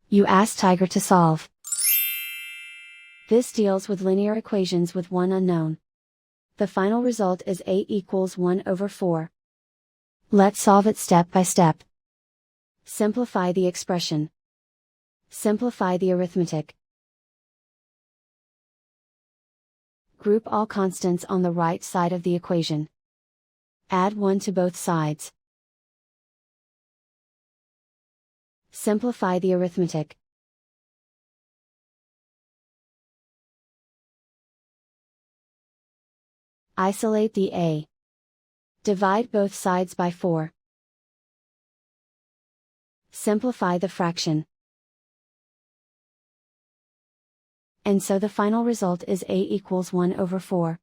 You ask Tiger to solve. This deals with linear equations with one unknown. The final result is a equals 1 over 4. Let's solve it step by step. Simplify the expression. Simplify the arithmetic. Group all constants on the right side of the equation. Add 1 to both sides. Simplify the arithmetic. Isolate the a. Divide both sides by 4. Simplify the fraction. And so the final result is a equals 1 over 4.